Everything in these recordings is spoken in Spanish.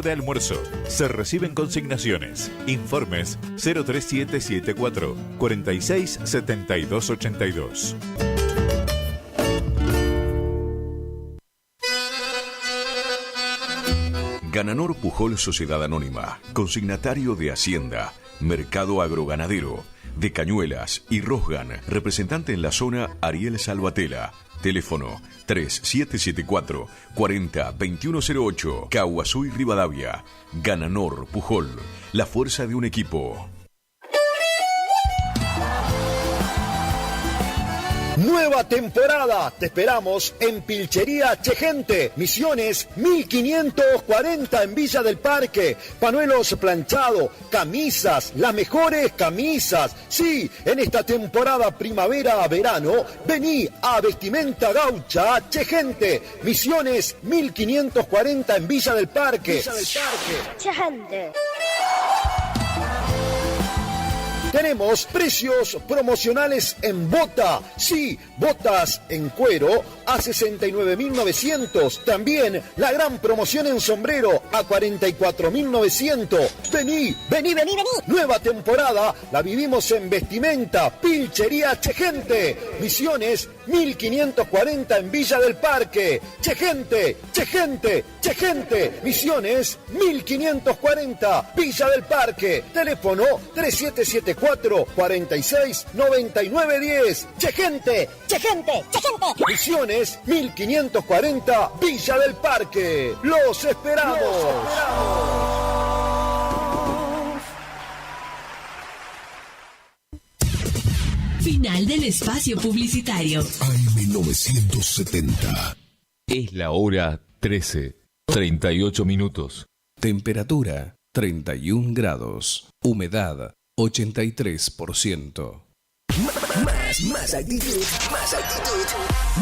de almuerzo. Se reciben consignaciones. Informes 03774 46 72 82. Gananor Pujol Sociedad Anónima, consignatario de Hacienda, Mercado Agroganadero, de Cañuelas y Rosgan, representante en la zona Ariel Salvatela. Teléfono 3774 40 2108, Caaguazú y Rivadavia. Gananor Pujol, la fuerza de un equipo. Nueva temporada, te esperamos en Pilchería Chegente, Misiones 1540 en Villa del Parque. Panuelos planchado, camisas, las mejores camisas. Sí, en esta temporada primavera-verano, vení a Vestimenta Gaucha Chegente, Misiones 1540 en Villa del Parque. Chegente. Tenemos precios promocionales en bota. Sí, botas en cuero a 69.900. También la gran promoción en sombrero a 44.900. Vení. Nueva temporada la vivimos en Vestimenta Pilchería Chegente. Misiones 1540 en Villa del Parque. Chegente. Misiones 1540 Villa del Parque. Teléfono 3774 46 99 10. Chegente. Misiones 1540 Villa del Parque. Los esperamos. Final del espacio publicitario. AM970. Es la hora 13:38. Temperatura 31 grados. Humedad 83%. Más actitud,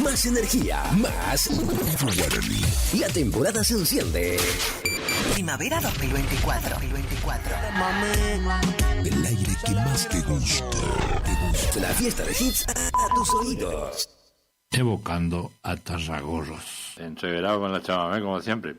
más energía, más Guaraní. La temporada se enciende. Primavera 2024. El aire que más te gusta. La fiesta de hits a tus oídos. Evocando a Tarragorros. Entreverado con la chamamé como siempre.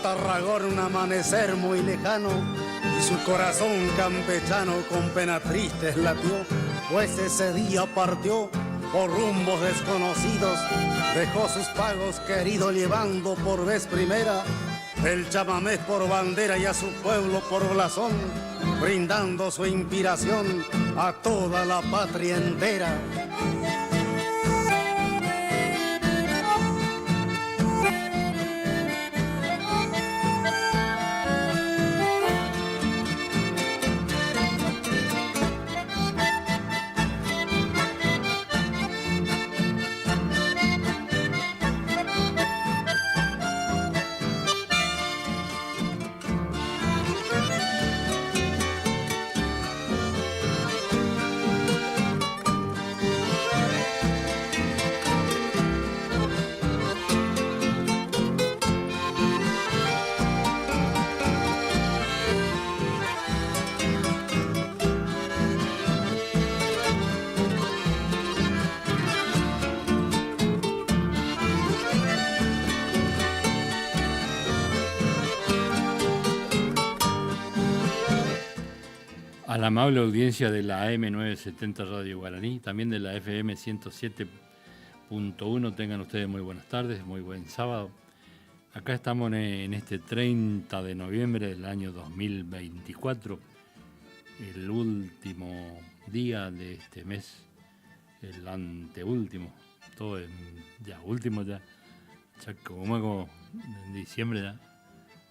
Tarragón un amanecer muy lejano y su corazón campechano con pena triste latió, pues ese día partió por rumbos desconocidos, dejó sus pagos queridos llevando por vez primera el chamamé por bandera y a su pueblo por blasón, brindando su inspiración a toda la patria entera. A la amable audiencia de la AM970 Radio Guaraní, también de la FM 107.1, tengan ustedes muy buenas tardes, muy buen sábado. Acá estamos en este 30 de noviembre del año 2024, el último día de este mes, el anteúltimo, todo ya último ya como en diciembre ya,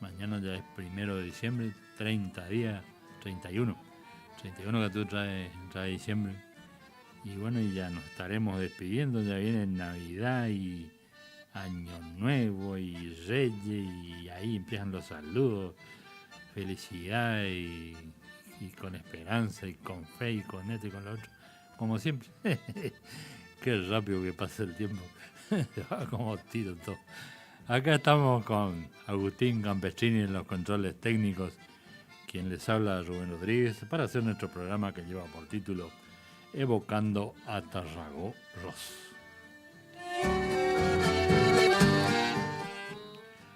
mañana ya es 1 de diciembre, 30 días, 31 que tú traes diciembre, y bueno, y ya nos estaremos despidiendo, ya viene Navidad y Año Nuevo y Reyes, y ahí empiezan los saludos, felicidad y con esperanza y con fe y con esto y con lo otro, como siempre. Qué rápido que pasa el tiempo, va como tiro todo. Acá estamos con Agustín Campestrini en los controles técnicos, quien les habla, Rubén Rodríguez, para hacer nuestro programa que lleva por título Evocando a Tarragó Ross.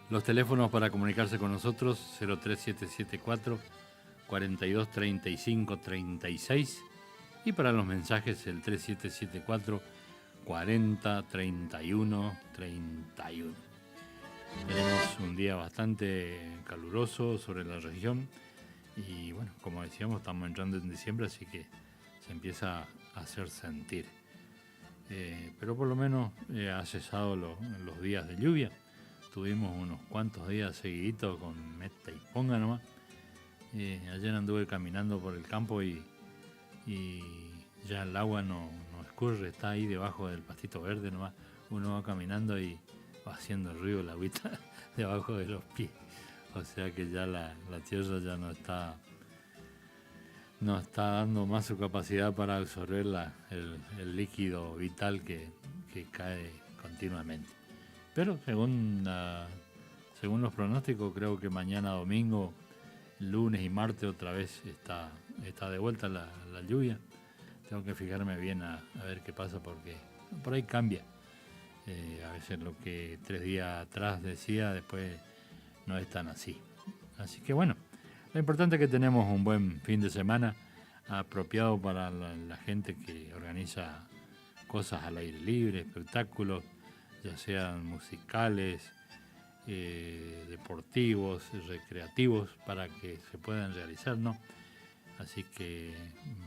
Los teléfonos para comunicarse con nosotros, 03774 4235 36, y para los mensajes el 3774 40 31 31. Tenemos un día bastante caluroso sobre la región y bueno, como decíamos, estamos entrando en diciembre, así que se empieza a hacer sentir. Pero por lo menos ha cesado los días de lluvia. Tuvimos unos cuantos días seguiditos con meta y ponga nomás. Ayer anduve caminando por el campo y ya el agua no escurre, está ahí debajo del pastito verde nomás. Uno va caminando y va haciendo ruido la agüita debajo de los pies. O sea que ya la tierra ya no está dando más su capacidad para absorber el líquido vital que cae continuamente. Pero según los pronósticos, creo que mañana domingo, lunes y martes otra vez está de vuelta la lluvia. Tengo que fijarme bien a ver qué pasa, porque por ahí cambia. A veces lo que 3 días atrás decía, después no es tan así. Así que bueno, lo importante es que tenemos un buen fin de semana apropiado para la gente que organiza cosas al aire libre, espectáculos, ya sean musicales, deportivos, recreativos, para que se puedan realizar, ¿no? Así que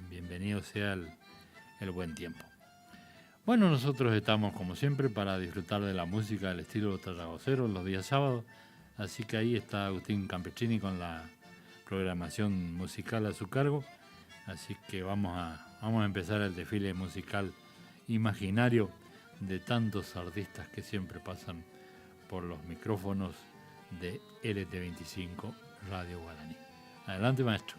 bienvenido sea el buen tiempo. Bueno, nosotros estamos como siempre para disfrutar de la música del estilo tarragocero los días sábados, así que ahí está Agustín Campestrini con la programación musical a su cargo, así que vamos a empezar el desfile musical imaginario de tantos artistas que siempre pasan por los micrófonos de LT25 Radio Guaraní. Adelante, maestro.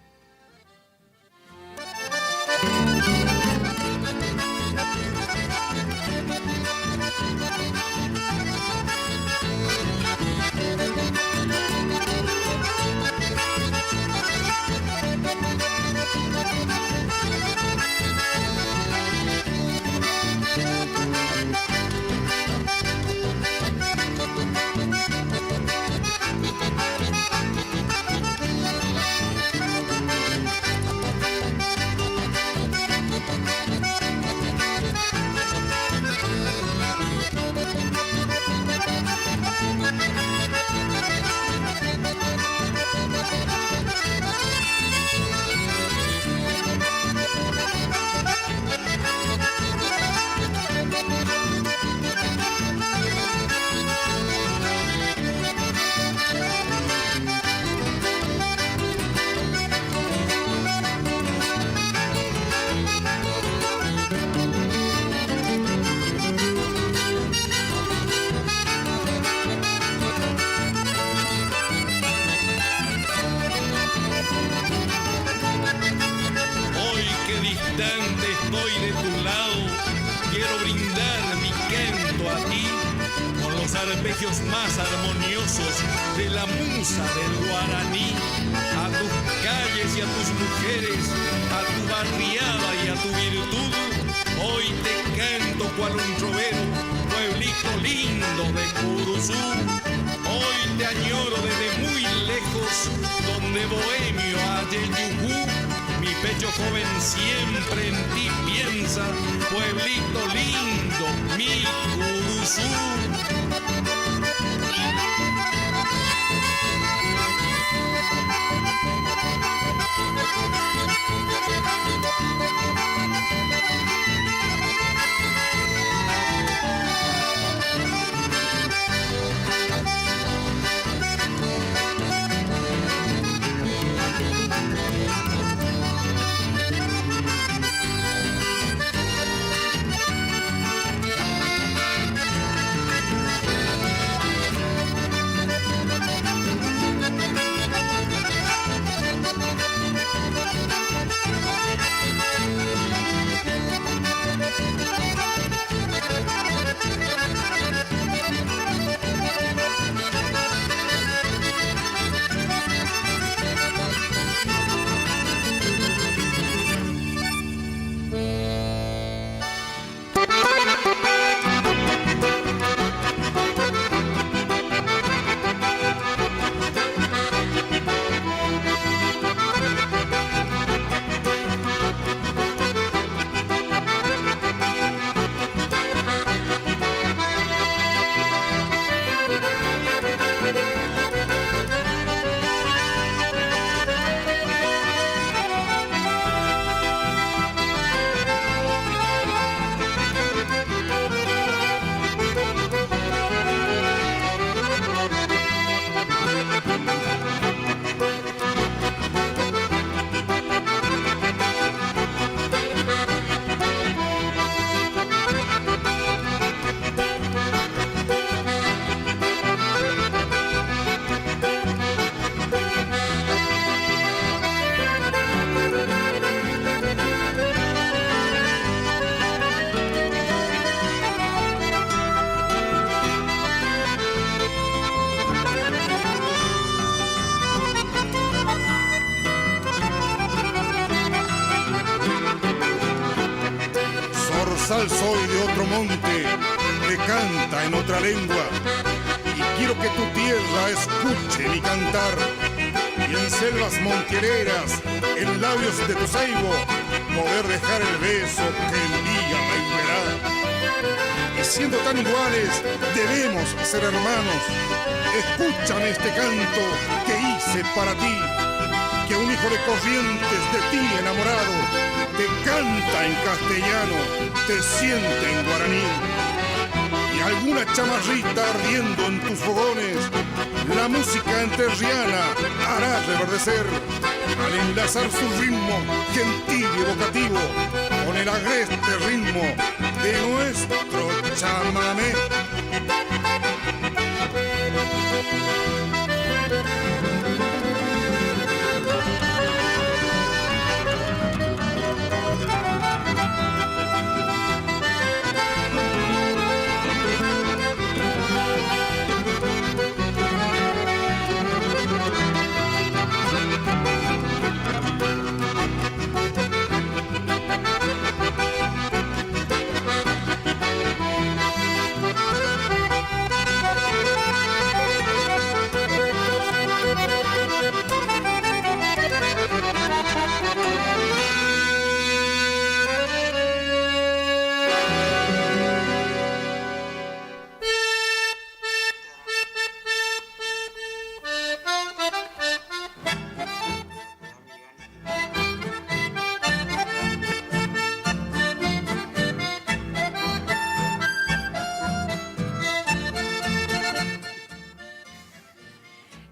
Arpegios más armoniosos de la musa del guaraní, a tus calles y a tus mujeres, a tu barriada y a tu virtud, hoy te canto cual un trovero, pueblito lindo de Curuzú. Hoy te añoro desde muy lejos, donde bohemio Ayeyujú. Mi pecho joven siempre en ti piensa, pueblito lindo, mi Curuzú. soy de otro monte que canta en otra lengua, y quiero que tu tierra escuche mi cantar, y en selvas montereras, en labios de tu ceibo, poder dejar el beso que el día me verá. Y siendo tan iguales, debemos ser hermanos. Escúchame este canto que hice para ti, que un hijo de Corrientes de ti enamorado te canta en castellano, te siente en guaraní. Y alguna chamarrita ardiendo en tus fogones, la música enterriana hará reverdecer, al enlazar su ritmo gentil y evocativo con el agreste ritmo de nuestro chamamé.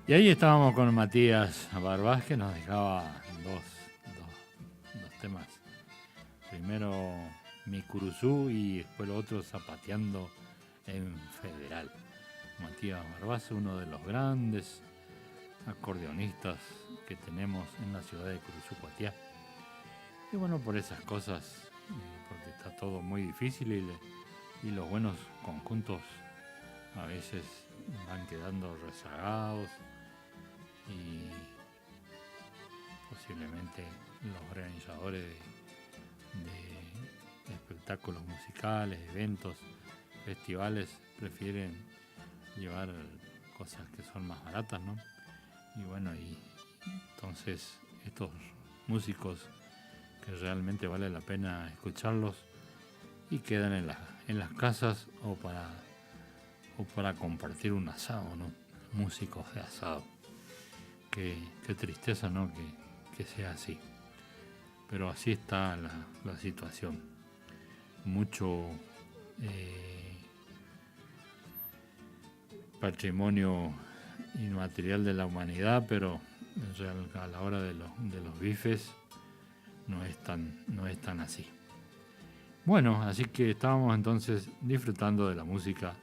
Y ahí estábamos con Matías Barbás, que nos dejaba dos temas. Primero Mi Curuzú y después lo otro Zapateando en Federal. Matías Barbás, uno de los grandes acordeonistas que tenemos en la ciudad de Curuzú, Cuatiá. Y bueno, por esas cosas, porque está todo muy difícil y los buenos conjuntos a veces van quedando rezagados, y posiblemente los organizadores de espectáculos musicales, eventos, festivales, prefieren llevar cosas que son más baratas, ¿no? Y bueno, y entonces estos músicos que realmente vale la pena escucharlos y quedan en las casas o para compartir un asado, ¿no? Músicos de asado. Qué tristeza, ¿no? Que sea así. Pero así está la situación. Mucho patrimonio inmaterial de la humanidad, pero a la hora de los bifes no es tan así. Bueno, así que estábamos entonces disfrutando de la música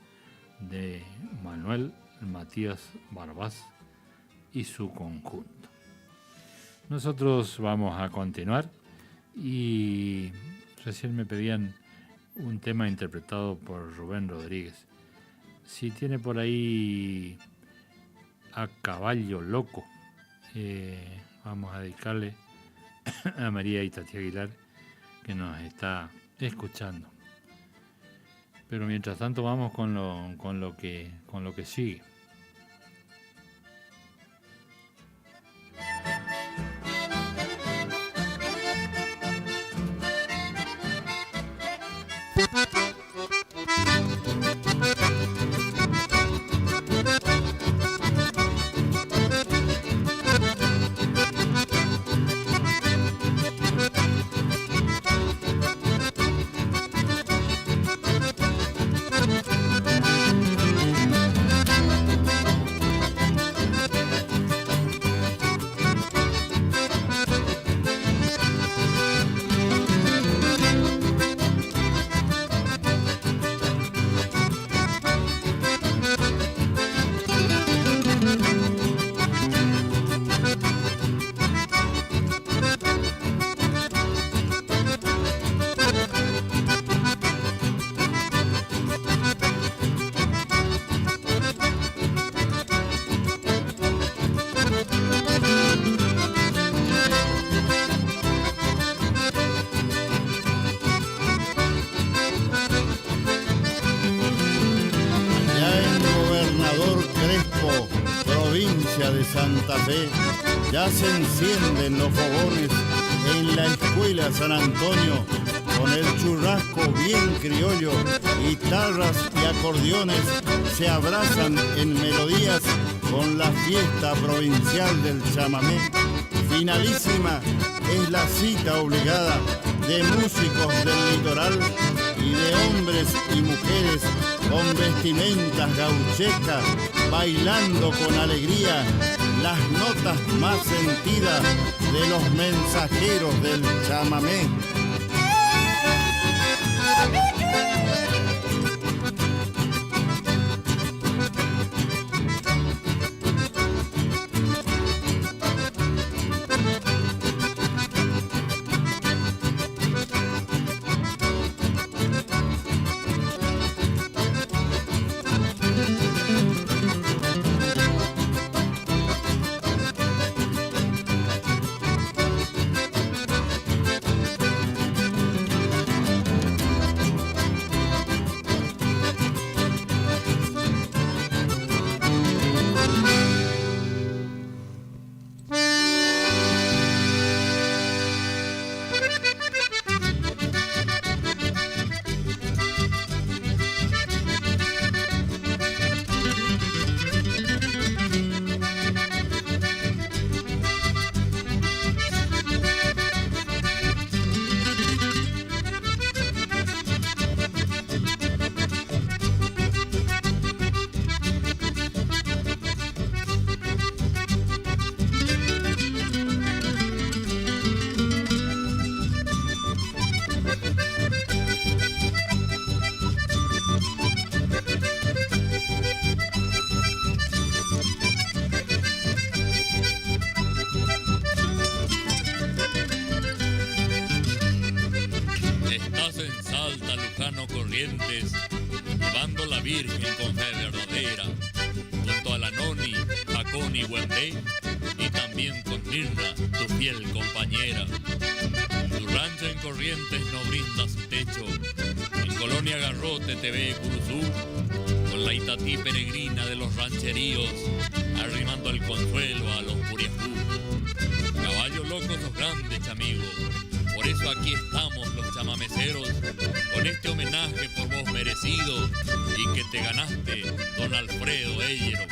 de Manuel Matías Barbás y su conjunto. Nosotros vamos a continuar y recién me pedían un tema interpretado por Rubén Rodríguez. Si tiene por ahí A Caballo Loco, vamos a dedicarle a María Itatí Aguilar, que nos está escuchando. Pero mientras tanto vamos con lo que sigue. Santa Fe. Ya se encienden los fogones en la escuela San Antonio, con el churrasco bien criollo, guitarras y acordeones se abrazan en melodías con la fiesta provincial del chamamé. Finalísima es la cita obligada de músicos del litoral y de hombres y mujeres con vestimentas gauchescas, bailando con alegría las notas más sentidas de los mensajeros del chamamé. Llevando la Virgen con fe verdadera, junto a la Noni, Jacón y Huembé, y también con Mirna, tu fiel compañera. Tu rancho en Corrientes no brinda su techo, en Colonia Garrote te ve Curuzú, con la Itatí peregrina de los rancheríos, arrimando el consuelo a los puriajú. Caballo loco sos grande, chamigo, por eso aquí estamos los chamameceros, con este homenaje por vos merecido, y que te ganaste, don Alfredo Eyero.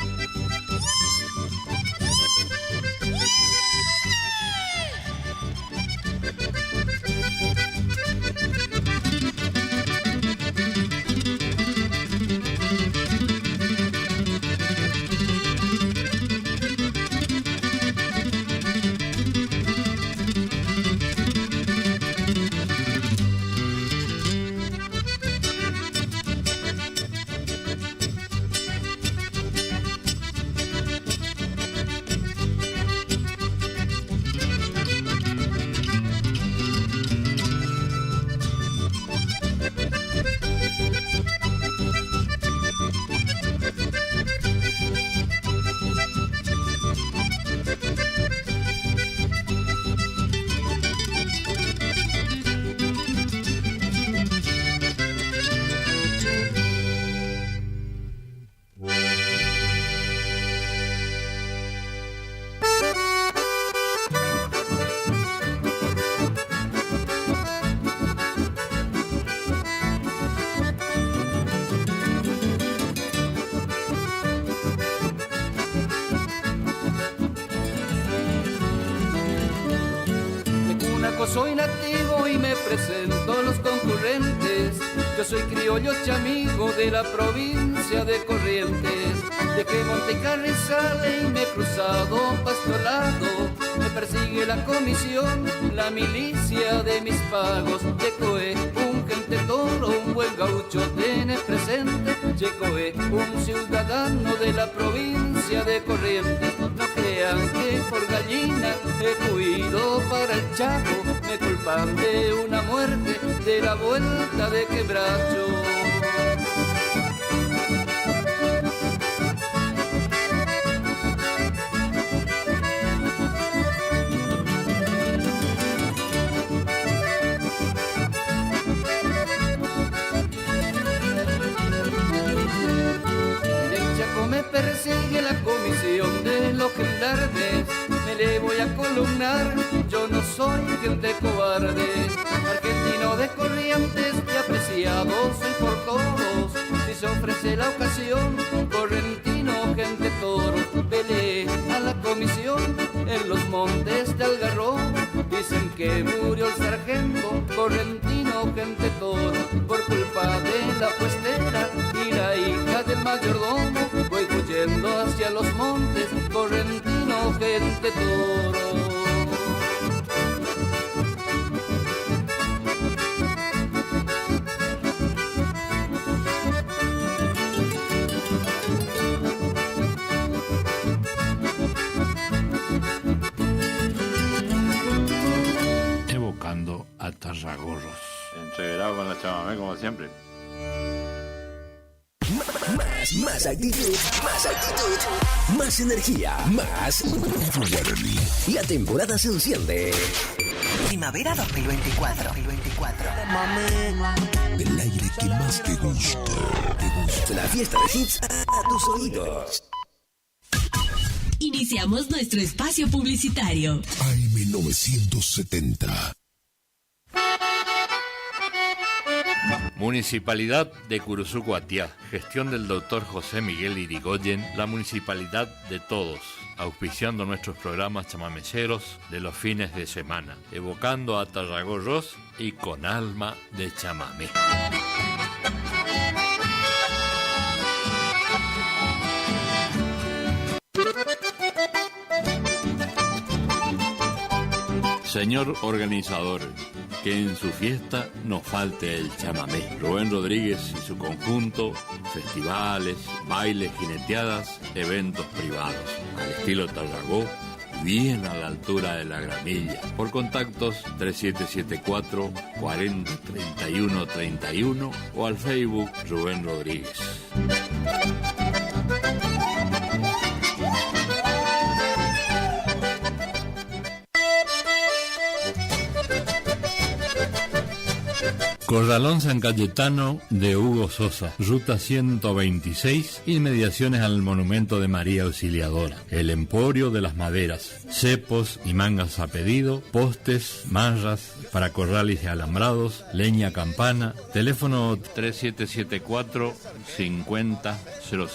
Soy nativo y me presento a los concurrentes. Yo soy criollo chamigo de la provincia de Corrientes. De que Monte Carrizales y me he cruzado pastorado. Me persigue la comisión, la milicia de mis pagos. Checoé, un gente toro, un buen gaucho tiene presente. Checoé, un ciudadano de la provincia de Corrientes. No crean que por gallina he huido para el Chaco. Me culpan de una muerte de la vuelta de Quebracho. En el Chaco me persigue la comisión de los gendarmes. alardes, me le voy a columnar, yo no soy gente cobarde. Argentino de Corrientes y apreciado soy por todos, si se ofrece la ocasión, correntino, gente toro, peleé a la comisión en los montes de Algarrobo. Dicen que murió el sargento, correntino, gente toro, por culpa de la puestera y la hija del mayordomo. Voy huyendo hacia los montes, correntino, gente toro. Evocando a Tarragorros. Entreverado con la chamamé como siempre. Más actitud, más energía, más. La temporada se enciende. Primavera 2024. El aire que más te gusta. La fiesta de hits a tus oídos. Iniciamos nuestro espacio publicitario. AM 970. Municipalidad de Curuzú-Guatiá, gestión del doctor José Miguel Irigoyen, la municipalidad de todos, auspiciando nuestros programas chamameceros de los fines de semana, evocando a Tarragorros y con alma de chamamé. Señor organizador, que en su fiesta no falte el chamamé. Rubén Rodríguez y su conjunto, festivales, bailes, jineteadas, eventos privados, al estilo Tarragó, bien a la altura de la gramilla. Por contactos 3774 40 31 31 o al Facebook Rubén Rodríguez. Corralón San Cayetano de Hugo Sosa, ruta 126, inmediaciones al monumento de María Auxiliadora. El Emporio de las Maderas, cepos y mangas a pedido, postes, marras para corrales y alambrados, leña campana, teléfono 3774 50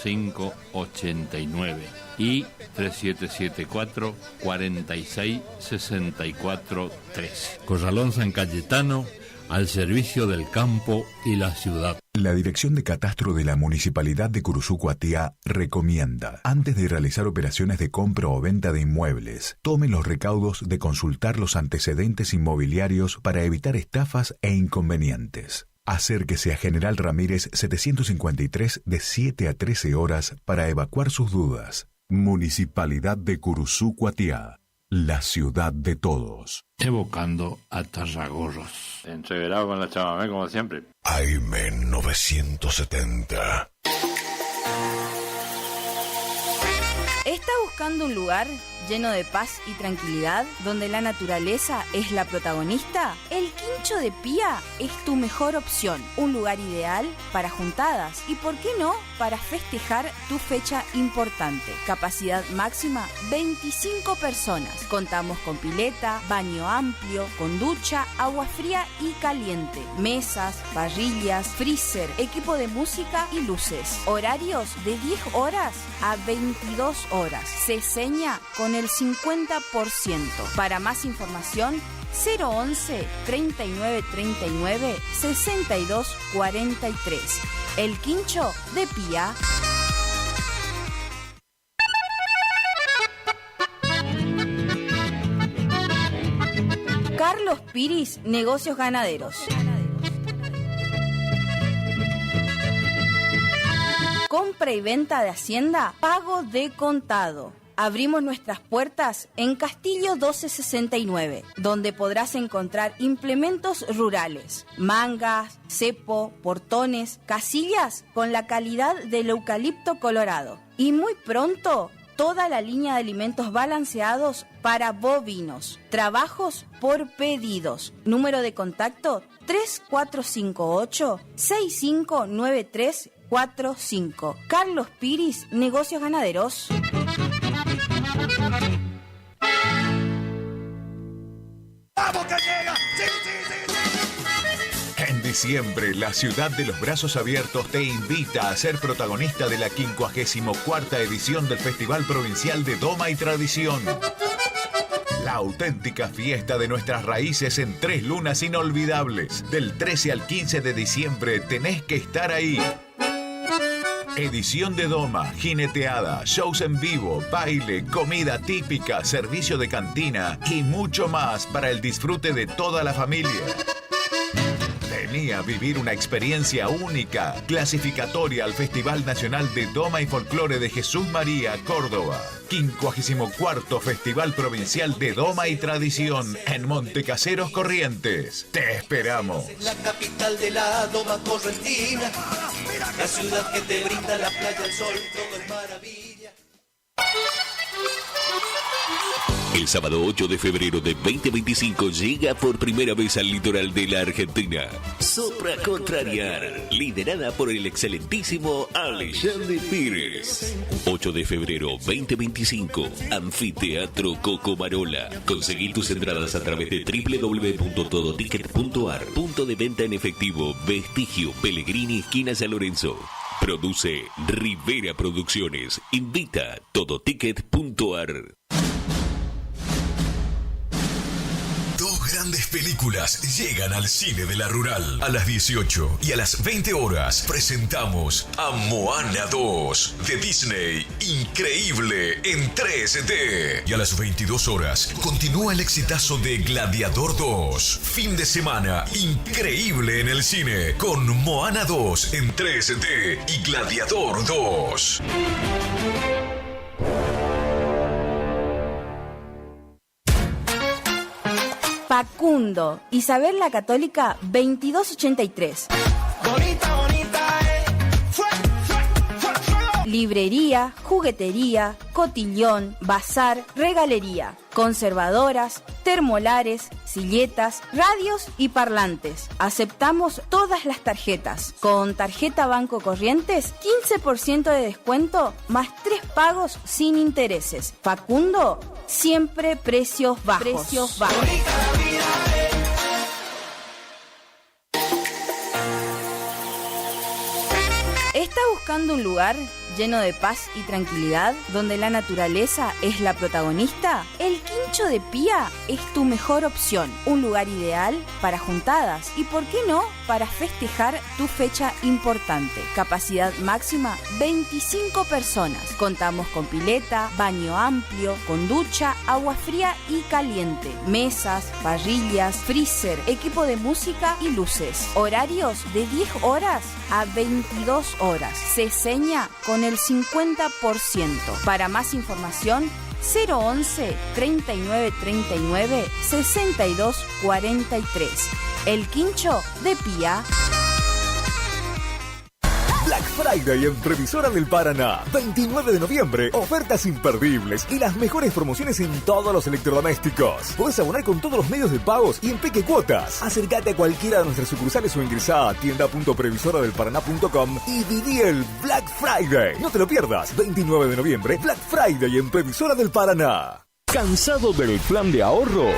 05 89 y 3774 46 64 13. Corralón San Cayetano, al servicio del campo y la ciudad. La Dirección de Catastro de la Municipalidad de Curuzú-Guatiá recomienda, antes de realizar operaciones de compra o venta de inmuebles, tome los recaudos de consultar los antecedentes inmobiliarios para evitar estafas e inconvenientes. Acérquese a General Ramírez 753 de 7 a 13 horas para evacuar sus dudas. Municipalidad de Curuzú-Guatiá. La ciudad de todos. Evocando a Tarragorros. Entreverado con la chamamé como siempre. AM 970. ¿Está buscando un lugar lleno de paz y tranquilidad, donde la naturaleza es la protagonista? El Quincho de Pía es tu mejor opción. Un lugar ideal para juntadas y, ¿por qué no?, para festejar tu fecha importante. Capacidad máxima 25 personas. Contamos con pileta, baño amplio, con ducha, agua fría y caliente, mesas, parrillas, freezer, equipo de música y luces. Horarios de 10 horas a 22 horas. Se seña con el 50%. Para más información, 011 39 39 62 43. El Quincho de Pía. Carlos Piris, Negocios Ganaderos. Compra y venta de hacienda, pago de contado. Abrimos nuestras puertas en Castillo 1269, donde podrás encontrar implementos rurales, mangas, cepo, portones, casillas con la calidad del eucalipto colorado. Y muy pronto, toda la línea de alimentos balanceados para bovinos. Trabajos por pedidos. Número de contacto 3458-659345. Carlos Piris, Negocios Ganaderos. ¡Vamos que llega! ¡Sí, sí, sí, sí! En diciembre, la ciudad de los brazos abiertos te invita a ser protagonista de la 54ª edición del Festival Provincial de Doma y Tradición. La auténtica fiesta de nuestras raíces en 3 lunas inolvidables. Del 13 al 15 de diciembre tenés que estar ahí. Edición de Doma, jineteada, shows en vivo, baile, comida típica, servicio de cantina y mucho más para el disfrute de toda la familia. Vení a vivir una experiencia única, clasificatoria al Festival Nacional de Doma y Folclore de Jesús María, Córdoba. 54º Festival Provincial de Doma y Tradición en Montecaseros, Corrientes. Te esperamos. La capital de la Doma correntina, la ciudad que te brinda la playa, el sol, todo es maravilla. El sábado 8 de febrero de 2025 llega por primera vez al litoral de la Argentina Sopra Contrariar, liderada por el excelentísimo Alexandre Pires. 8 de febrero 2025, Anfiteatro Cocomarola. Conseguí tus entradas a través de www.todoticket.ar. Punto de venta en efectivo, Vestigio, Pellegrini, esquina San Lorenzo. Produce Rivera Producciones. Invita Todoticket.ar. Grandes películas llegan al cine de la Rural. A las 18 y a las 20 horas presentamos a Moana 2 de Disney, increíble en 3D. Y a las 22 horas continúa el exitazo de Gladiador 2. Fin de semana increíble en el cine con Moana 2 en 3D y Gladiador 2. Facundo, Isabel la Católica, 2283. Bonita, bonita, Librería, juguetería, cotillón, bazar, regalería, conservadoras, termolares, silletas, radios y parlantes. Aceptamos todas las tarjetas. Con tarjeta Banco Corrientes, 15% de descuento más 3 pagos sin intereses. Facundo, siempre precios bajos. Precios bajos. ¿Está buscando un lugar lleno de paz y tranquilidad donde la naturaleza es la protagonista? El Quincho de Pía es tu mejor opción. Un lugar ideal para juntadas y, ¿por qué no?, para festejar tu fecha importante. Capacidad máxima 25 personas. Contamos con pileta, baño amplio, con ducha, agua fría y caliente, mesas, parrillas, freezer, equipo de música y luces. Horarios de 10 horas a 22 horas. Se seña con el 50%. Para más información, 011 39 39 62 43. El Quincho de Pía. Black Friday en Previsora del Paraná. 29 de noviembre, ofertas imperdibles y las mejores promociones en todos los electrodomésticos. Podés abonar con todos los medios de pagos y en peque cuotas. Acércate a cualquiera de nuestras sucursales o ingresá a tienda.previsoradelparaná.com y viví el Black Friday. No te lo pierdas. 29 de noviembre, Black Friday en Previsora del Paraná. ¿Cansado del plan de ahorro?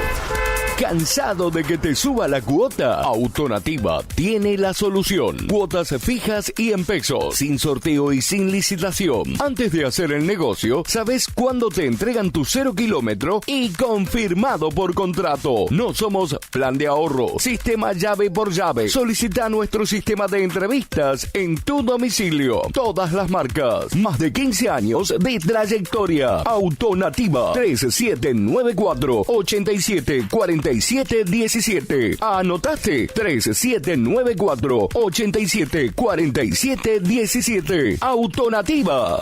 ¿Cansado de que te suba la cuota? Autonativa tiene la solución. Cuotas fijas y en pesos, sin sorteo y sin licitación. Antes de hacer el negocio, sabes cuándo te entregan tu 0 kilómetro y confirmado por contrato. No somos plan de ahorro, sistema llave por llave. Solicita nuestro sistema de entrevistas en tu domicilio. Todas las marcas. Más de 15 años de trayectoria. Autonativa 3794 8747 17. ¿Anotaste? 3794 8747 17. Autonativa.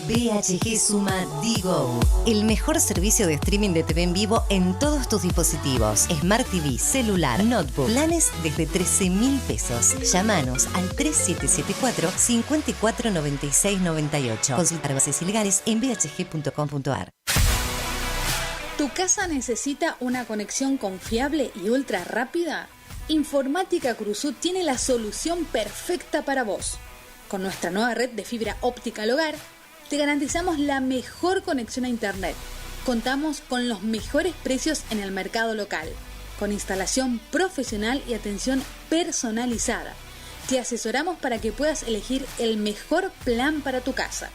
BHG suma Digo, el mejor servicio de streaming de TV en vivo en todos tus dispositivos. Smart TV, celular, notebook. Planes desde 13.000 pesos. Llámanos al 3774 549698. Consultar bases ilegales en bhg.com.ar. ¿Tu casa necesita una conexión confiable y ultra rápida? Informática Cruzú tiene la solución perfecta para vos. Con nuestra nueva red de fibra óptica al hogar, te garantizamos la mejor conexión a internet, Contamos con los mejores precios en el mercado local, con instalación profesional y atención personalizada. Te asesoramos para que puedas elegir el mejor plan para tu casa.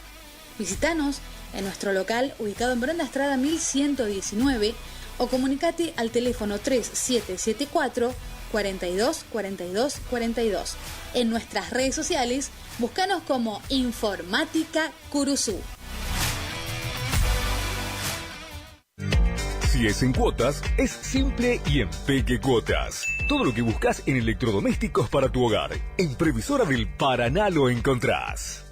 Visítanos en nuestro local ubicado en Bronda Estrada 1119 o comunicate al teléfono 3774 42 42 42. En nuestras redes sociales, búscanos como Informática Curuzú. Si es en cuotas, es simple y en Peque Cuotas. Todo lo que buscas en electrodomésticos para tu hogar. En Previsora del Paraná lo encontrás.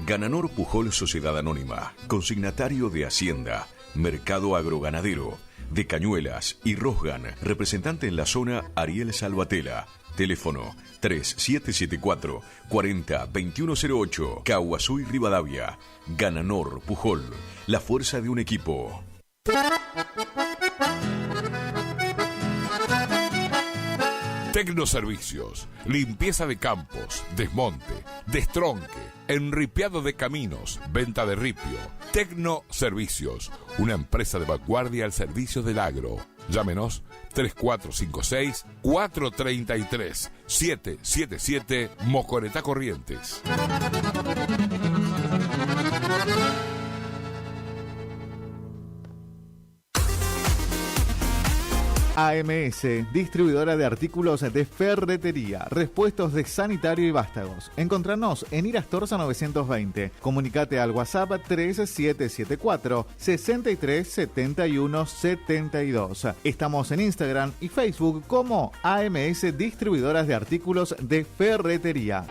Gananor Pujol Sociedad Anónima, consignatario de Hacienda, Mercado Agroganadero, de Cañuelas y Rosgan, representante en la zona Ariel Salvatela. Teléfono 3774 40 2108, Caguazú y Rivadavia. Gananor Pujol, la fuerza de un equipo. Tecnoservicios, limpieza de campos, desmonte, destronque, enripiado de caminos, venta de ripio. Tecnoservicios, una empresa de vanguardia al servicio del agro. Llámenos 3456-433-777 Mocoretá Corrientes. AMS, distribuidora de artículos de ferretería, repuestos de sanitario y vástagos. Encontranos en Irastorza 920. Comunicate al WhatsApp 3774 63 71 72. Estamos en Instagram y Facebook como AMS Distribuidoras de Artículos de Ferretería.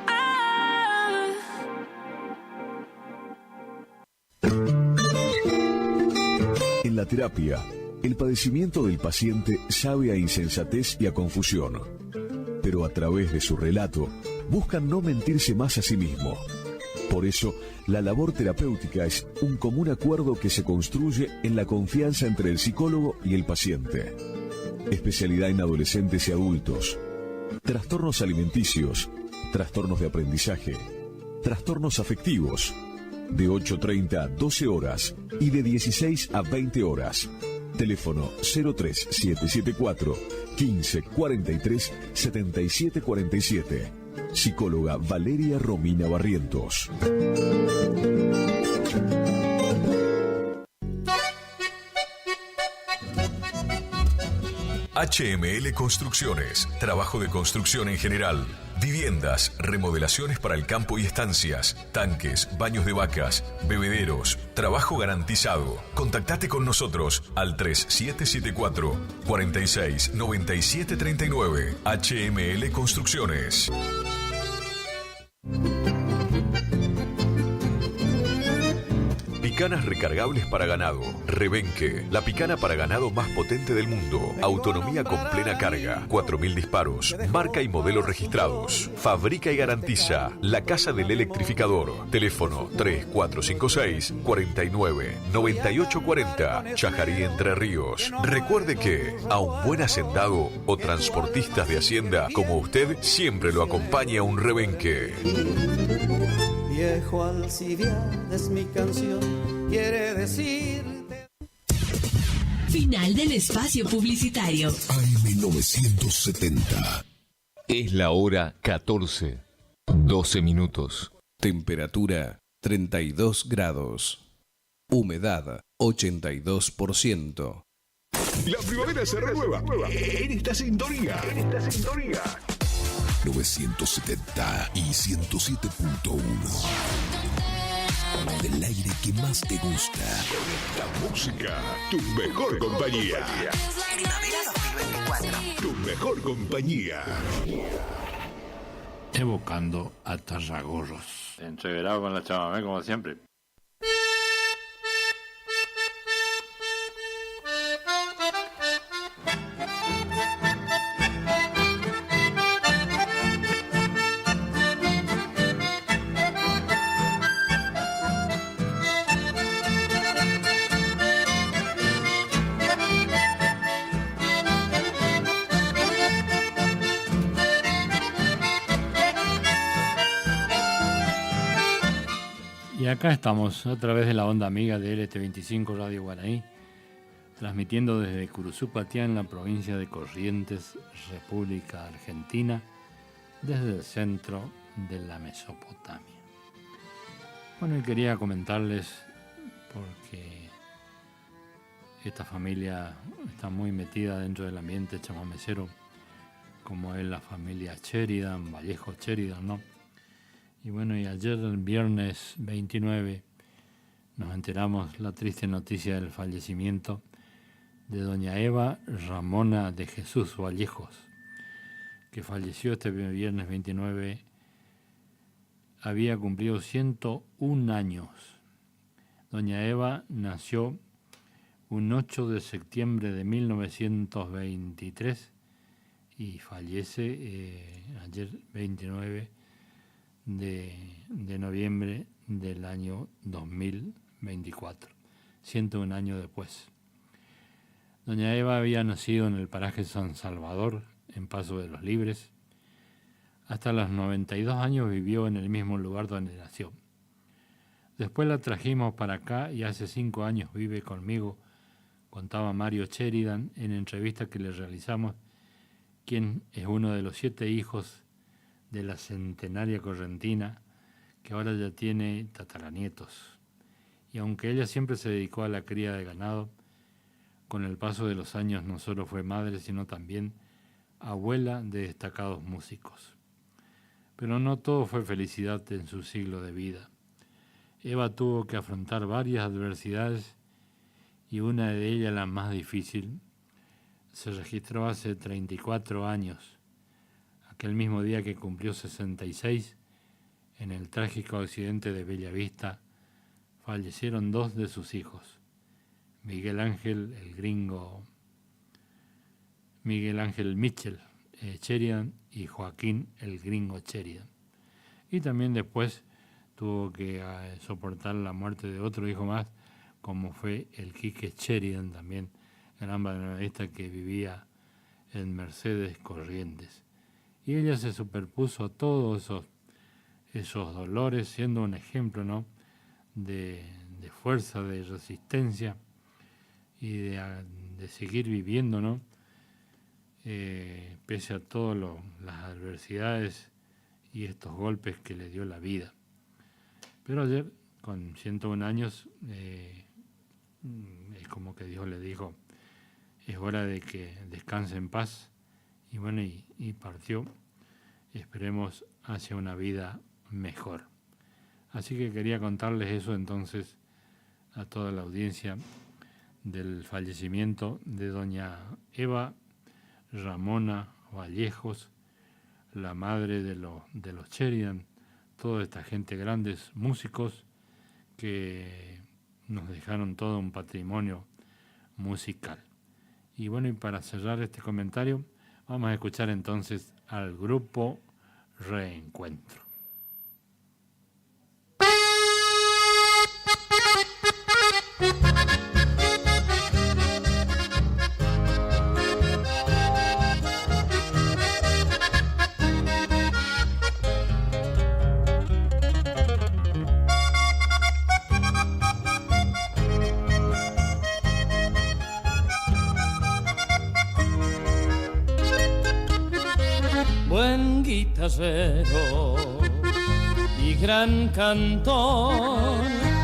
En la terapia, el padecimiento del paciente sabe a insensatez y a confusión, pero a través de su relato buscan no mentirse más a sí mismo. Por eso, la labor terapéutica es un común acuerdo que se construye en la confianza entre el psicólogo y el paciente. Especialidad en adolescentes y adultos, trastornos alimenticios, trastornos de aprendizaje, trastornos afectivos, de 8:30 a 12 horas y de 16 a 20 horas. Teléfono 03774 15 43 77 47. Psicóloga Valeria Romina Barrientos. HML Construcciones, trabajo de construcción en general, viviendas, remodelaciones para el campo y estancias, tanques, baños de vacas, bebederos, trabajo garantizado. Contactate con nosotros al 3774 46 97 39. HML Construcciones. Picanas recargables para ganado. Rebenque, la picana para ganado más potente del mundo. Autonomía con plena carga. 4000 disparos. Marca y modelo registrados. Fabrica y garantiza La Casa del Electrificador. Teléfono 3456 49 98 40. Chajarí, Entre Ríos. Recuerde que a un buen hacendado o transportistas de hacienda como usted siempre lo acompaña un rebenque. Viejo Alcibiades es mi canción, quiere decir. Final del espacio publicitario. AM970. Es la hora 14, 12 minutos. Temperatura 32 grados. Humedad 82%. La primavera se renueva en esta sintonía. 970 y 107.1. El aire que más te gusta. Esta música, tu mejor compañía. Primavera 2024. Tu mejor compañía. Evocando a Tarragorros. Entreverado con la chamamé como siempre. acá estamos, otra vez de la onda amiga de LT25 Radio Guaraní, transmitiendo desde Curuzú, Patiá, en la provincia de Corrientes, República Argentina, desde el centro de la Mesopotamia. Bueno, y quería comentarles, porque esta familia está muy metida dentro del ambiente chamamecero, como es la familia Sheridan, Vallejo Sheridan, ¿no? Y bueno, y ayer, el viernes 29, nos enteramos la triste noticia del fallecimiento de doña Eva Ramona de Jesús Vallejos, que falleció este viernes 29, había cumplido 101 años. Doña Eva nació un 8 de septiembre de 1923 y fallece ayer 29 de noviembre del año 2024, 101 años después. Doña Eva había nacido en el paraje San Salvador, en Paso de los Libres. Hasta los 92 años vivió en el mismo lugar donde nació. Después la trajimos para acá y hace 5 años vive conmigo, contaba Mario Sheridan en entrevista que le realizamos, quien es uno de los 7 hijos de la centenaria correntina, que ahora ya tiene tataranietos. Y aunque ella siempre se dedicó a la cría de ganado, con el paso de los años no solo fue madre, sino también abuela de destacados músicos. Pero no todo fue felicidad en su siglo de vida. Eva tuvo que afrontar varias adversidades y una de ellas, la más difícil, se registró hace 34 años. Aquel mismo día que cumplió 66, en el trágico accidente de Bellavista, fallecieron 2 de sus hijos, Miguel Ángel Mitchell Sheridan y Joaquín el Gringo Sheridan. Y también después tuvo que soportar la muerte de otro hijo más, como fue el Quique Sheridan, también gran bandoneonista que vivía en Mercedes, Corrientes. Y ella se superpuso a todos esos dolores, siendo un ejemplo, ¿no?, de fuerza, de resistencia y de seguir viviendo, ¿no?, pese a todas las adversidades y estos golpes que le dio la vida. Pero ayer, con 101 años, es como que Dios le dijo, es hora de que descanse en paz. Y bueno, y partió, esperemos, hacia una vida mejor. Así que quería contarles eso entonces a toda la audiencia del fallecimiento de doña Eva Ramona Vallejos, la madre de los Sheridan, toda esta gente, grandes músicos que nos dejaron todo un patrimonio musical. Y bueno, y para cerrar este comentario, vamos a escuchar entonces al grupo Reencuentro. Buen guitarrero y gran cantor,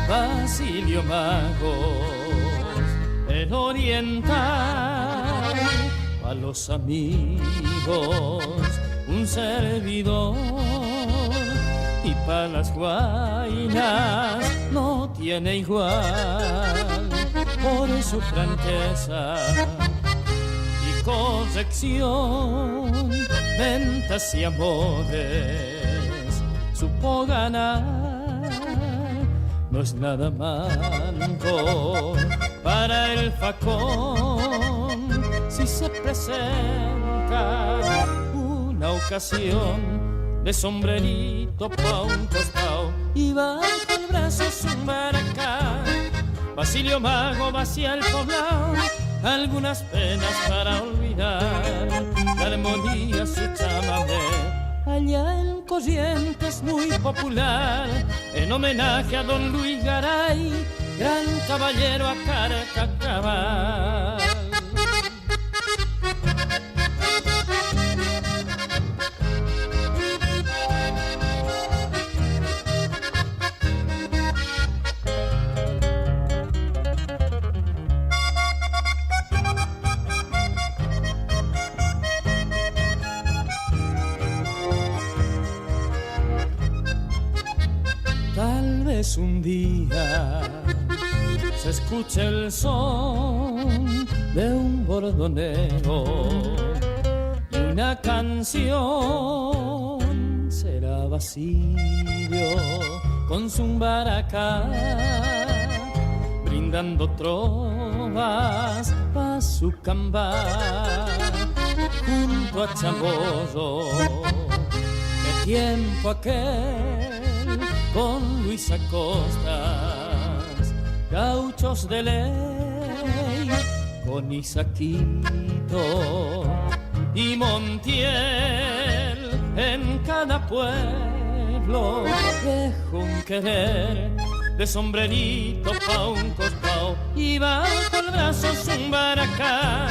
Basilio Magos, el oriental, a los amigos un servidor, y para las guainas no tiene igual, por su franqueza y corrección, ventas y amores supo ganar. No es nada manco para el facón si se presenta una ocasión de sombrerito pa' un costado y bajo el brazo su maracá. Basilio Mago va hacia el poblado, algunas penas para olvidar, la armonía su chamamé allá en Corrientes muy popular, en homenaje a don Luis Garay, gran caballero a Carcacabal. Un día se escucha el son de un bordoneo y una canción será Basilio con su baracá brindando trovas pa' su cambá junto a Chamorro de tiempo aquel con Luis Acostas, gauchos de ley, con Isaquito y Montiel, en cada pueblo dejo un querer de sombrerito pa' un costado y bajo el brazo un baracá.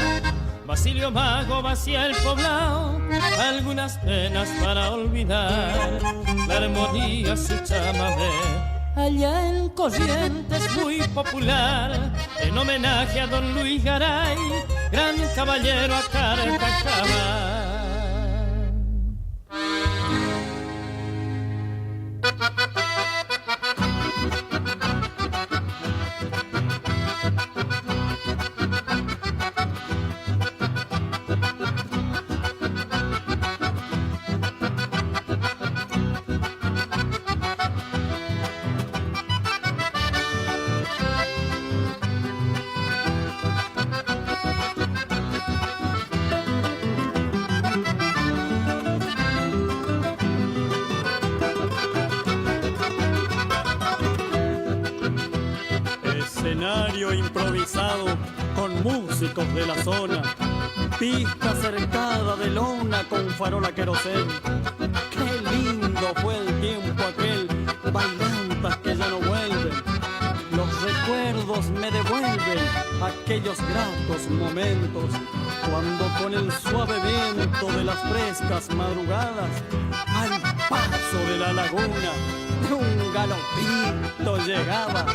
Basilio Mago vacía el poblado, algunas penas para olvidar, la armonía su chamamé, allá en Corrientes muy popular, en homenaje a don Luis Garay, gran caballero a Carcacabal. Improvisado con músicos de la zona, pista cercada de lona con farola querosén. Qué lindo fue el tiempo aquel, bailantas que ya no vuelven. Los recuerdos me devuelven aquellos gratos momentos, cuando con el suave viento de las frescas madrugadas, al paso de la laguna, de un galopito llegaba.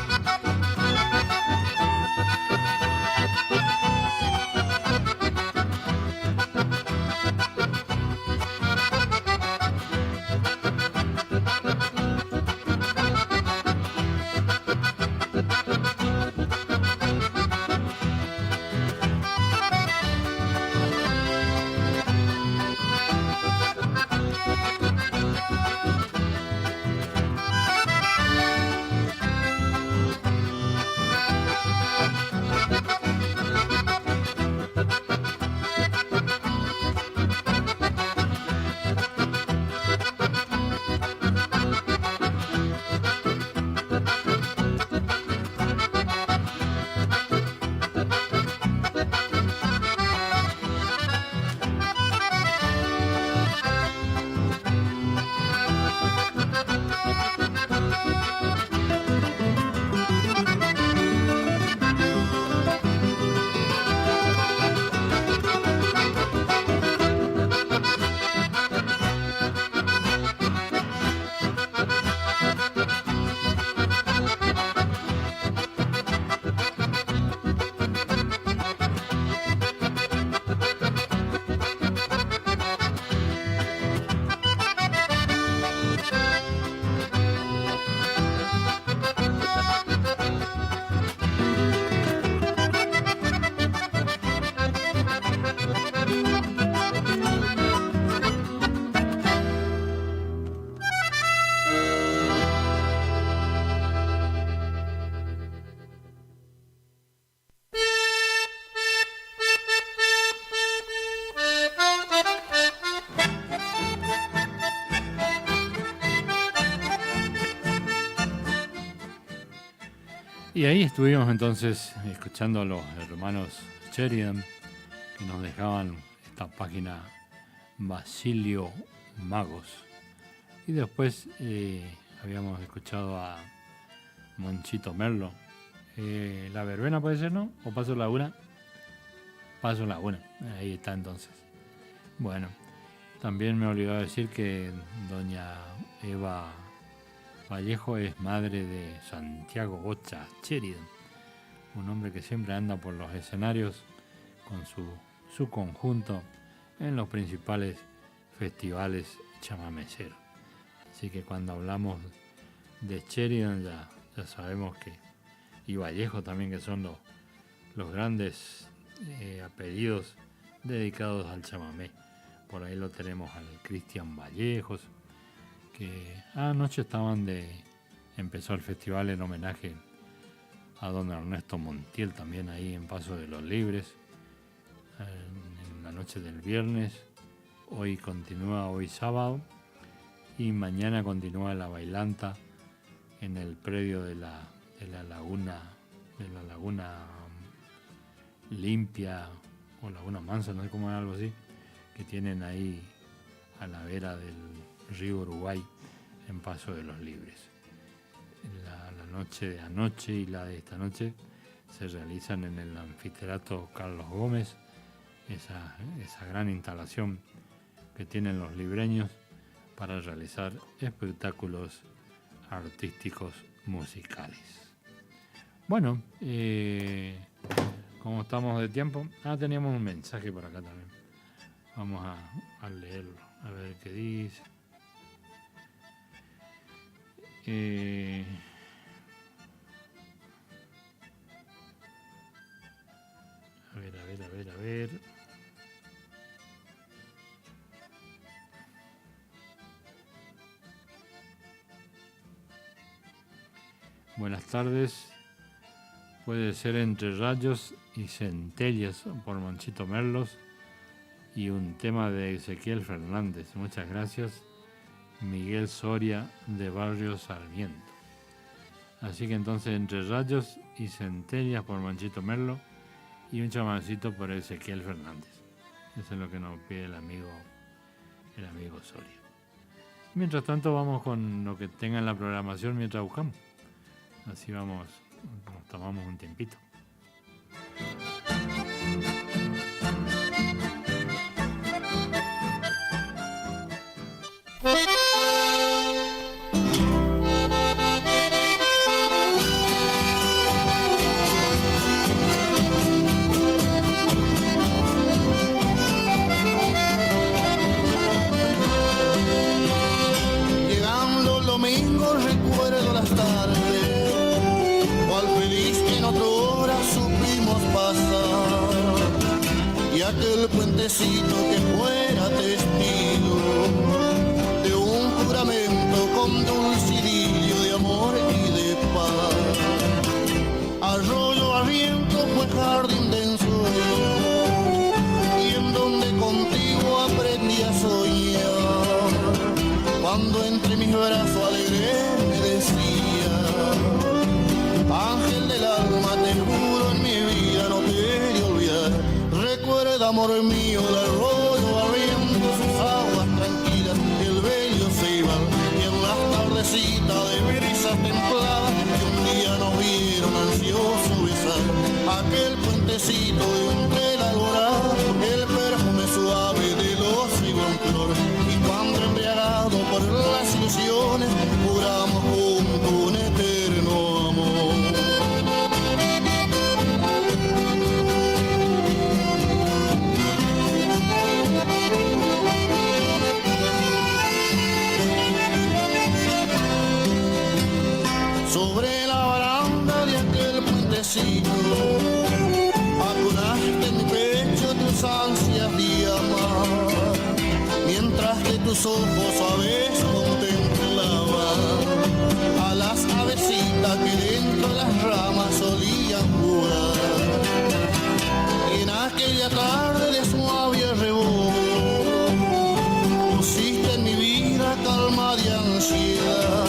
Y ahí estuvimos entonces escuchando a los hermanos Sheridan, que nos dejaban esta página Basilio magos. Y después habíamos escuchado a Monchito Merlo. La verbena puede ser, ¿no? ¿O Paso Laguna? Paso Laguna, ahí está entonces. Bueno, también me olvidó decir que doña Eva Vallejo es madre de Santiago Bocha Sheridan, un hombre que siempre anda por los escenarios con su conjunto en los principales festivales chamameceros. Así que cuando hablamos de Sheridan ya sabemos que, y Vallejo también, que son los grandes apellidos dedicados al chamamé. Por ahí lo tenemos al Cristian Vallejos, que anoche empezó el festival en homenaje a don Ernesto Montiel, también ahí en Paso de los Libres, en la noche del viernes. Hoy continúa, hoy sábado, y mañana continúa la bailanta en el predio de la laguna limpia o Laguna Mansa, no sé cómo es, algo así, que tienen ahí a la vera del río Uruguay en Paso de los Libres. La noche de anoche y la de esta noche se realizan en el anfiteatro Carlos Gómez, esa gran instalación que tienen los libreños para realizar espectáculos artísticos musicales. Bueno, ¿cómo estamos de tiempo? Teníamos un mensaje por acá también. Vamos a leerlo, a ver qué dice. A ver. Buenas tardes. Puede ser Entre Rayos y Centellas por Monchito Merlos y un tema de Ezequiel Fernández. Muchas gracias. Miguel Soria de Barrio Sarmiento. Así que entonces Entre Rayos y Centellas por Monchito Merlo y un chamancito por Ezequiel Fernández. Eso es lo que nos pide el amigo Soria. Mientras tanto vamos con lo que tenga en la programación mientras buscamos. Así vamos, nos tomamos un tiempito. Llegando el domingo recuerdo las tardes, cual feliz que en otra hora supimos pasar, y aquel puentecito que fuera testigo de un juramento con dulce idilio de amor y de paz. Arroyo Barriento fue jardín de ensueño, y en donde contigo aprendí a soñar, cuando entre mis brazos alegre me decía: ángel del alma, te juro en mi vida no te he de olvidar. Recuerda, amor mío, el arroyo Barriento, sus aguas tranquilas, el bello ceibal, y en las tardecitas de brisas templadas que un día nos vieron ansioso besar. Aquel puentecito de entre la alborada, el perfume suave de los higos en flor, y cuando embriagado por las ilusiones juramos juntos un eterno amor. Sobre la baranda de aquel puentecito acunaste en mi pecho tus ansias de amar, mientras que tus ojos suaves contemplaban a las avecitas que dentro de las ramas solían jurar. En aquella tarde de suave rebozo pusiste en mi vida calma de ansiedad,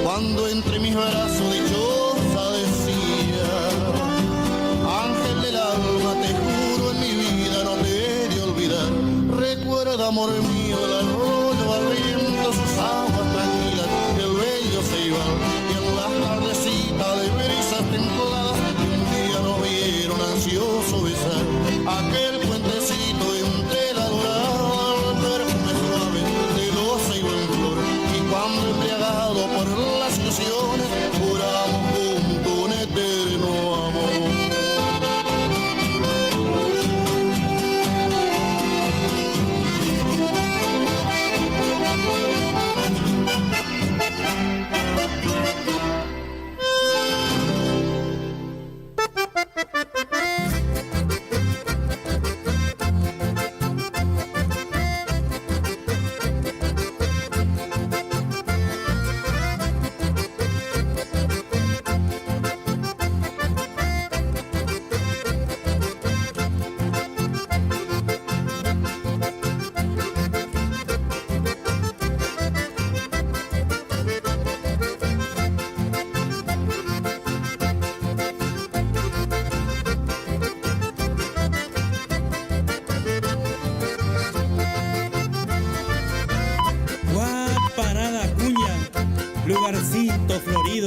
cuando entre mis brazos dichosa decía: ángel del alma, te juro en mi vida no te he de olvidar. Recuerda, amor mío, el arroyo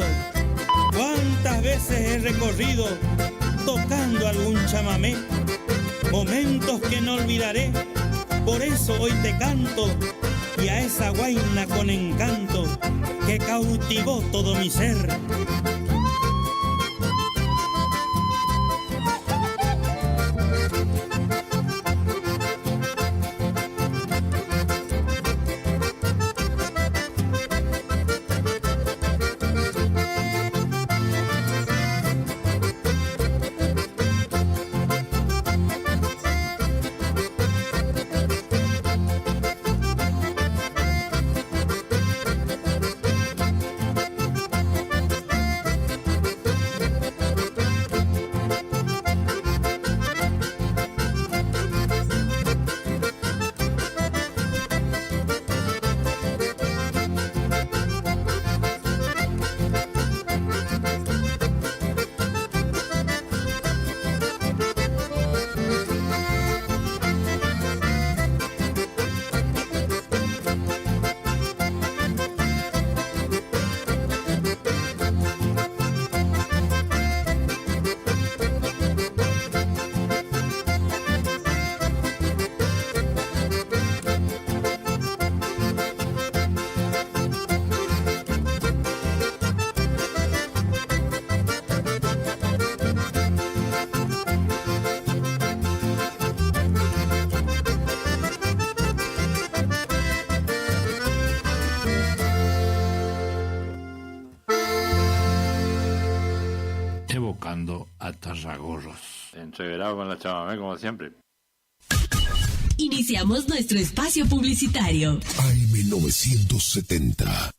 querido, cuántas veces he recorrido tocando algún chamamé, momentos que no olvidaré, por eso hoy te canto, y a esa guaina con encanto que cautivó todo mi ser. A Tarragorros. Entreverado con la chamamé como siempre. Iniciamos nuestro espacio publicitario. AM970.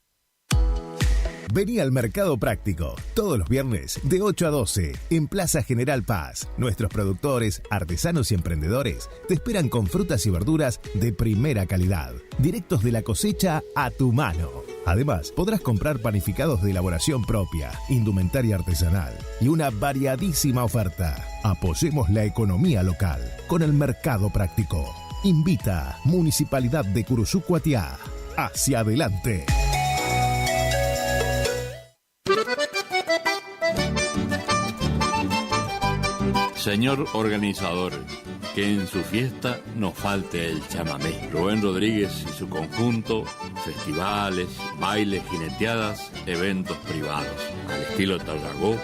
Vení al Mercado Práctico, todos los viernes de 8 a 12, en Plaza General Paz. Nuestros productores, artesanos y emprendedores te esperan con frutas y verduras de primera calidad, directos de la cosecha a tu mano. Además, podrás comprar panificados de elaboración propia, indumentaria artesanal y una variadísima oferta. Apoyemos la economía local con el Mercado Práctico. Invita Municipalidad de Curuzú Cuatiá. Hacia adelante. Señor organizador, que en su fiesta no falte el chamamé. Rubén Rodríguez y su conjunto, festivales, bailes, jineteadas, eventos privados. Al estilo Tarragó,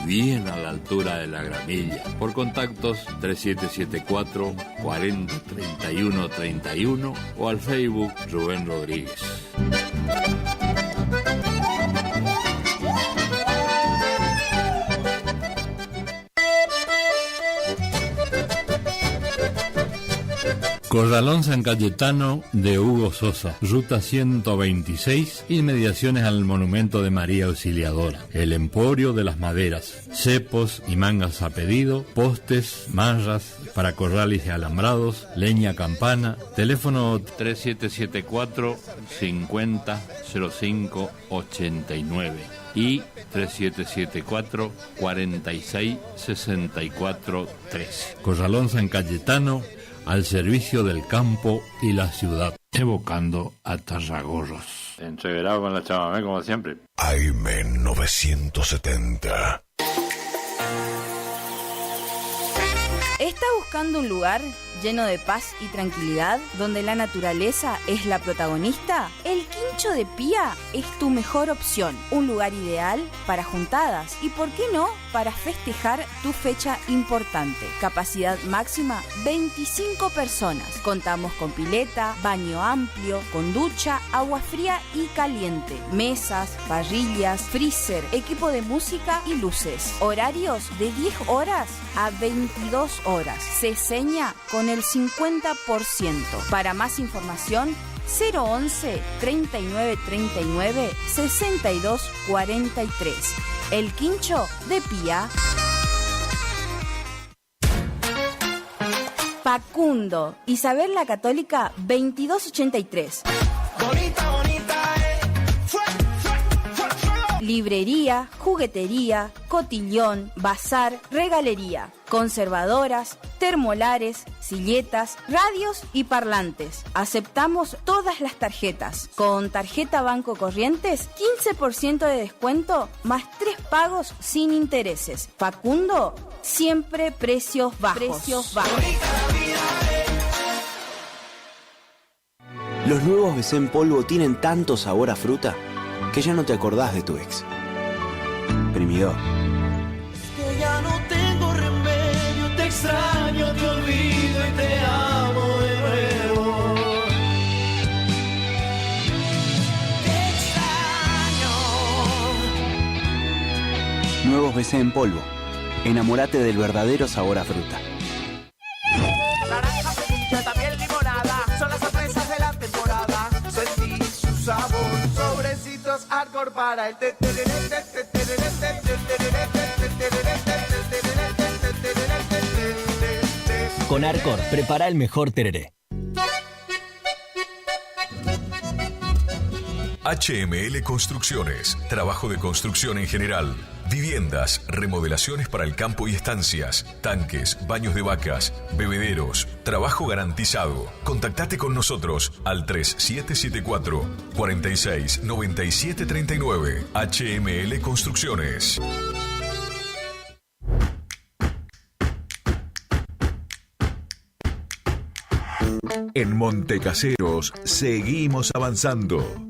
bien a la altura de la gramilla. Por contactos 3774 40 31 31 o al Facebook Rubén Rodríguez. Corralón San Cayetano de Hugo Sosa, ruta 126, inmediaciones al monumento de María Auxiliadora. El Emporio de las Maderas, cepos y mangas a pedido, postes, marras para corrales y alambrados, leña campana, teléfono 3774 50 05 89 y 3774 46 64 13. Corralón San Cayetano, al servicio del campo y la ciudad, evocando a Tarragorros. Entreverado con la chamamé como siempre. AM970. ¿Está buscando un lugar lleno de paz y tranquilidad, donde la naturaleza es la protagonista? El Quincho de Pía es tu mejor opción. Un lugar ideal para juntadas y, ¿por qué no?, para festejar tu fecha importante. Capacidad máxima 25 personas. Contamos con pileta, baño amplio, con ducha, agua fría y caliente, mesas, parrillas, freezer, equipo de música y luces. Horarios de 10 horas a 22 horas. Se seña con el 50%. Para más información, 011 39 39 62 43. El Quincho de Pía. Facundo, Isabel la Católica 2283. Bonita, bonita, librería, juguetería, cotillón, bazar, regalería, conservadoras, termolares, silletas, radios y parlantes. Aceptamos todas las tarjetas. Con tarjeta Banco Corrientes, 15% de descuento más 3 pagos sin intereses. Facundo, siempre precios bajos. Los nuevos BC en polvo tienen tanto sabor a fruta que ya no te acordás de tu ex. Primidor. Que ya no tengo remedio, te extraño, te olvido y te amo de nuevo. Te extraño. Nuevos BC en polvo. Enamórate del verdadero sabor a fruta. Naranja, frutilla, también limonada, son las sorpresas de la temporada. Sentí su sabor, sobrecitos hardcore para el Con Arcor, prepara el mejor tereré. HML Construcciones, trabajo de construcción en general. Viviendas, remodelaciones para el campo y estancias, tanques, baños de vacas, bebederos, trabajo garantizado. Contactate con nosotros al 3774 46 97 39. HML Construcciones. En Montecaseros seguimos avanzando.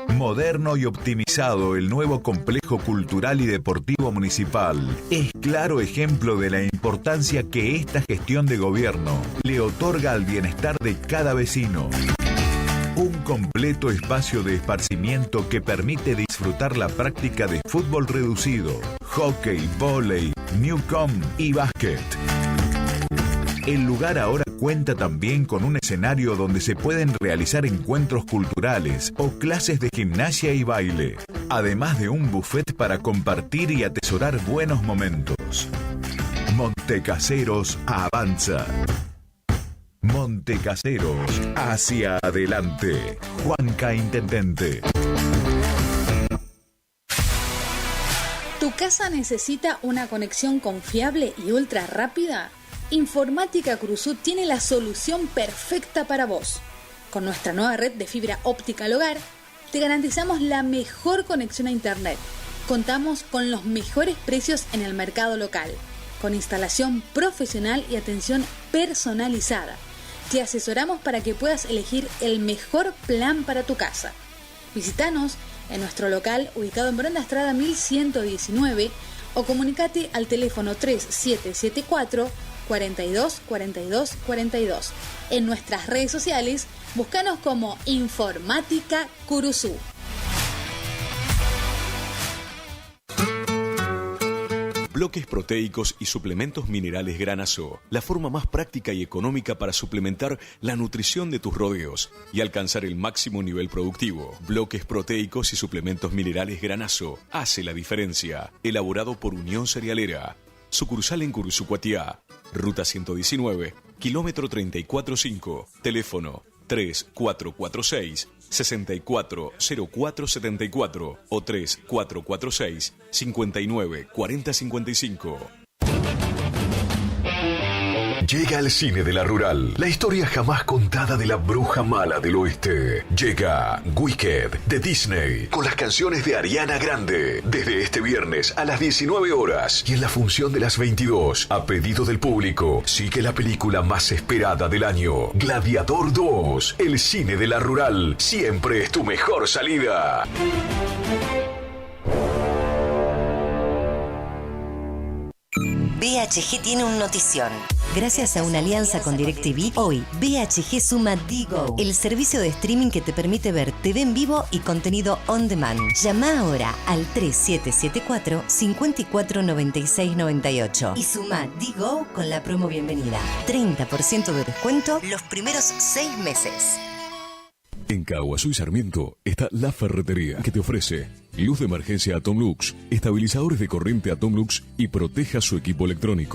Moderno y optimizado, el nuevo complejo cultural y deportivo municipal es claro ejemplo de la importancia que esta gestión de gobierno le otorga al bienestar de cada vecino. Un completo espacio de esparcimiento que permite disfrutar la práctica de fútbol reducido, hockey, vóley, newcom y básquet. El lugar ahora cuenta también con un escenario donde se pueden realizar encuentros culturales o clases de gimnasia y baile, además de un buffet para compartir y atesorar buenos momentos. Montecaseros avanza. Montecaseros hacia adelante. Juanca Intendente. ¿Tu casa necesita una conexión confiable y ultra rápida? Informática Cruzú tiene la solución perfecta para vos. Con nuestra nueva red de fibra óptica al hogar, te garantizamos la mejor conexión a internet. Contamos con los mejores precios en el mercado local, con instalación profesional y atención personalizada. Te asesoramos para que puedas elegir el mejor plan para tu casa. Visítanos en nuestro local ubicado en Brenda Estrada 1119 o comunicate al teléfono 3774 42 42 42. En nuestras redes sociales, búscanos como Informática Curuzú. Bloques proteicos y suplementos minerales Granazo, la forma más práctica y económica para suplementar la nutrición de tus rodeos y alcanzar el máximo nivel productivo. Bloques proteicos y suplementos minerales Granazo hace la diferencia. Elaborado por Unión Cerealera. Sucursal en Curuzú, Cuatiá. Ruta 119, kilómetro 34.5. Teléfono 3446-640474 o 3446-594055. Llega al cine de la Rural la historia jamás contada de la bruja mala del oeste. Llega Wicked de Disney con las canciones de Ariana Grande desde este viernes a las 19 horas y en la función de las 22 a pedido del público. Sigue la película más esperada del año, Gladiador 2. El cine de la Rural siempre es tu mejor salida. BHG tiene un notición. Gracias a una alianza con DirecTV, hoy BHG suma Digo, el servicio de streaming que te permite ver TV en vivo y contenido on demand. Llama ahora al 3774 549698 y suma Digo con la promo bienvenida. 30% de descuento los primeros 6 meses. En Caguazú y Sarmiento está La Ferretería, que te ofrece luz de emergencia Atomlux, estabilizadores de corriente Atomlux y proteja su equipo electrónico.